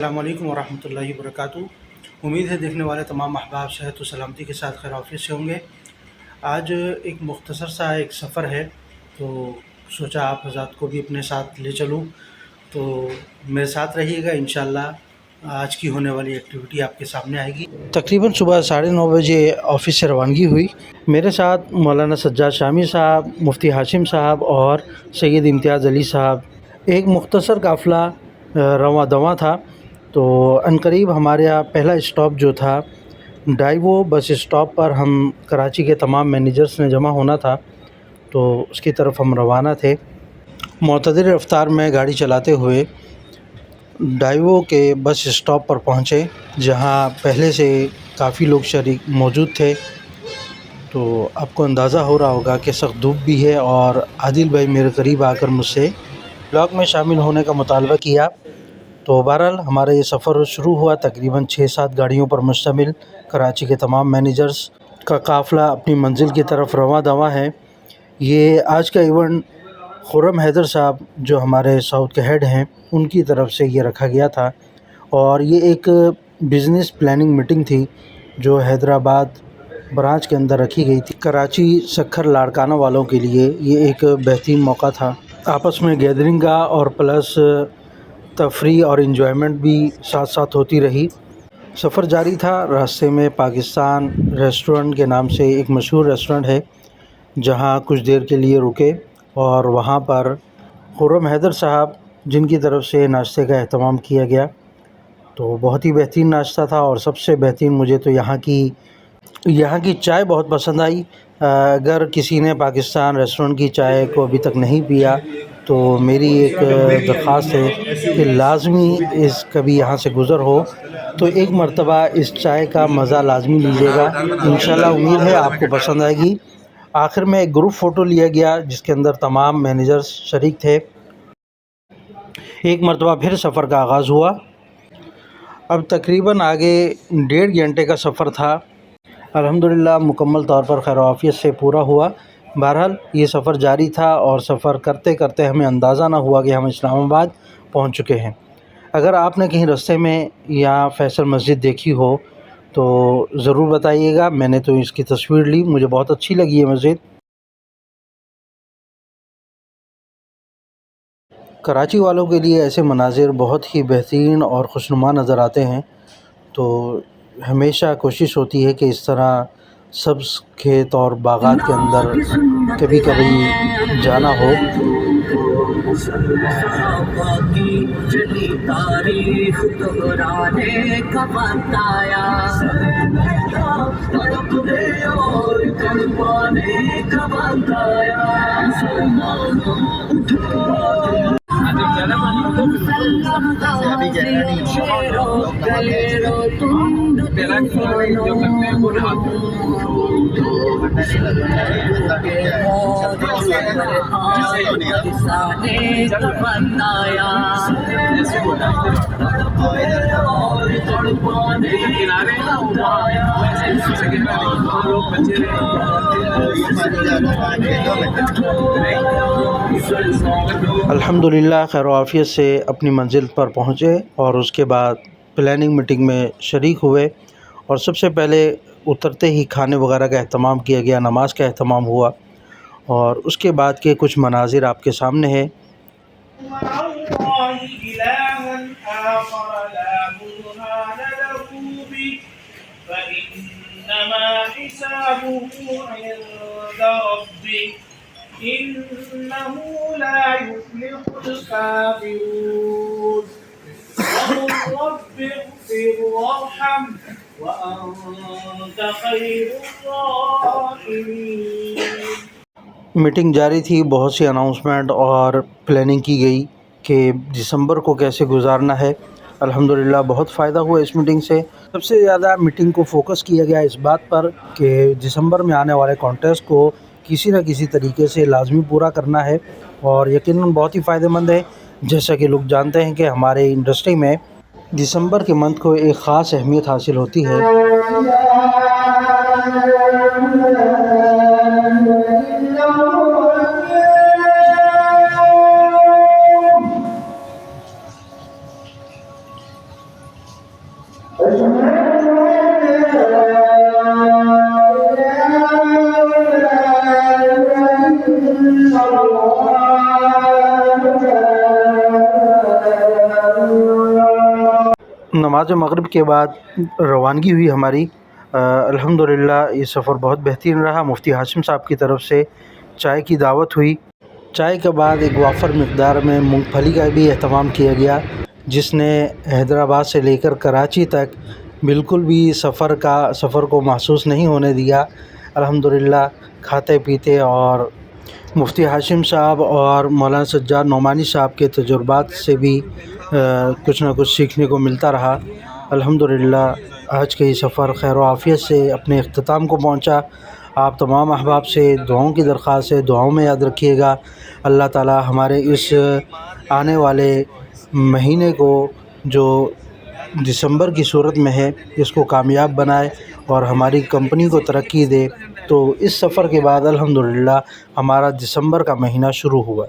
السلام علیکم ورحمۃ اللہ وبرکاتہ۔ امید ہے دیکھنے والے تمام احباب صحت و سلامتی کے ساتھ خیر عافیت سے ہوں گے۔ آج ایک مختصر سا ایک سفر ہے، تو سوچا آپ حضرات کو بھی اپنے ساتھ لے چلوں، تو میرے ساتھ رہیے گا انشاءاللہ۔ آج کی ہونے والی ایکٹیویٹی آپ کے سامنے آئے گی۔ تقریباً صبح 9:30 بجے آفس سے روانگی ہوئی۔ میرے ساتھ مولانا سجاد شامی صاحب، مفتی ہاشم صاحب اور سید امتیاز علی صاحب، ایک مختصر قافلہ رواں دواں تھا۔ تو عنقریب ہمارے یہاں پہلا اسٹاپ جو تھا ڈائیوو بس اسٹاپ پر، ہم کراچی کے تمام مینیجرز نے جمع ہونا تھا، تو اس کی طرف ہم روانہ تھے۔ معتدل رفتار میں گاڑی چلاتے ہوئے ڈائیوو کے بس اسٹاپ پر پہنچے، جہاں پہلے سے کافی لوگ شریک موجود تھے۔ تو آپ کو اندازہ ہو رہا ہوگا کہ سخت دھوپ بھی ہے، اور عادل بھائی میرے قریب آ کر مجھ سے بلاگ میں شامل ہونے کا مطالبہ کیا۔ تو بہرحال ہمارا یہ سفر شروع ہوا۔ تقریباً 6-7 گاڑیوں پر مشتمل کراچی کے تمام مینیجرز کا قافلہ اپنی منزل کی طرف رواں دواں ہے۔ یہ آج کا ایونٹ خرم حیدر صاحب جو ہمارے ساؤتھ کے ہیڈ ہیں، ان کی طرف سے یہ رکھا گیا تھا، اور یہ ایک بزنس پلاننگ میٹنگ تھی جو حیدرآباد برانچ کے اندر رکھی گئی تھی۔ کراچی سکھر لاڑکانہ والوں کے لیے یہ ایک بہترین موقع تھا، آپس میں گیدرنگ کا اور پلس تفریح اور انجوائمنٹ بھی ساتھ ساتھ ہوتی رہی۔ سفر جاری تھا۔ راستے میں پاکستان ریسٹورنٹ کے نام سے ایک مشہور ریسٹورنٹ ہے، جہاں کچھ دیر کے لیے رکے، اور وہاں پر خرم حیدر صاحب جن کی طرف سے ناشتے کا اہتمام کیا گیا، تو بہت ہی بہترین ناشتہ تھا۔ اور سب سے بہترین مجھے تو یہاں کی چائے بہت پسند آئی۔ اگر کسی نے پاکستان ریسٹورنٹ کی چائے کو ابھی تک نہیں پیا، تو میری ایک درخواست ہے کہ لازمی کبھی یہاں سے گزر ہو تو ایک مرتبہ اس چائے کا مزہ لازمی لیجیے گا۔ انشاءاللہ امید ہے آپ کو پسند آئے گی۔ آخر میں ایک گروپ فوٹو لیا گیا جس کے اندر تمام مینیجرز شریک تھے۔ ایک مرتبہ پھر سفر کا آغاز ہوا۔ اب تقریباً آگے 1.5 گھنٹے کا سفر تھا، الحمدللہ مکمل طور پر خیر و عافیت سے پورا ہوا۔ بہرحال یہ سفر جاری تھا، اور سفر کرتے کرتے ہمیں اندازہ نہ ہوا کہ ہم اسلام آباد پہنچ چکے ہیں۔ اگر آپ نے کہیں رستے میں یا فیصل مسجد دیکھی ہو تو ضرور بتائیے گا۔ میں نے تو اس کی تصویر لی، مجھے بہت اچھی لگی یہ مسجد۔ کراچی والوں کے لیے ایسے مناظر بہت ہی بہترین اور خوشنما نظر آتے ہیں، تو ہمیشہ کوشش ہوتی ہے کہ اس طرح سبز کھیت اور باغات کے اندر کبھی کبھی جانا ہو۔ الحمدللہ خیر و عافیت سے اپنی منزل پر پہنچے، اور اس کے بعد پلاننگ میٹنگ میں شریک ہوئے، اور سب سے پہلے اترتے ہی کھانے وغیرہ کا اہتمام کیا گیا، نماز کا اہتمام ہوا، اور اس کے بعد کے کچھ مناظر آپ کے سامنے ہیں۔ إنه لا يفلح الكافرون وقل رب اغفر وارحم وأنت خير الراحمين۔ میٹنگ جاری تھی، بہت سی اناؤنسمنٹ اور پلاننگ کی گئی کہ دسمبر کو کیسے گزارنا ہے۔ الحمدللہ بہت فائدہ ہوا اس میٹنگ سے۔ سب سے زیادہ میٹنگ کو فوکس کیا گیا اس بات پر کہ دسمبر میں آنے والے کانٹیسٹ کو کسی نہ کسی طریقے سے لازمی پورا کرنا ہے، اور یقیناً بہت ہی فائدہ مند ہے۔ جیسا کہ لوگ جانتے ہیں کہ ہمارے انڈسٹری میں دسمبر کے منتھ کو ایک خاص اہمیت حاصل ہوتی ہے۔ نماز مغرب کے بعد روانگی ہوئی ہماری۔ الحمدللہ یہ سفر بہت بہترین رہا۔ مفتی ہاشم صاحب کی طرف سے چائے کی دعوت ہوئی۔ چائے کے بعد ایک وافر مقدار میں مونگ پھلی کا بھی اہتمام کیا گیا، جس نے حیدرآباد سے لے کر کراچی تک بالکل بھی سفر کو محسوس نہیں ہونے دیا۔ الحمدللہ کھاتے پیتے اور مفتی ہاشم صاحب اور مولانا سجاد نعمانی صاحب کے تجربات سے بھی کچھ نہ کچھ سیکھنے کو ملتا رہا۔ الحمدللہ آج کا یہ سفر خیر و عافیت سے اپنے اختتام کو پہنچا۔ آپ تمام احباب سے دعاؤں کی درخواست ہے، دعاؤں میں یاد رکھیے گا۔ اللہ تعالی ہمارے اس آنے والے مہینے کو جو دسمبر کی صورت میں ہے، اس کو کامیاب بنائے اور ہماری کمپنی کو ترقی دے۔ تو اس سفر کے بعد الحمدللہ ہمارا دسمبر کا مہینہ شروع ہوا۔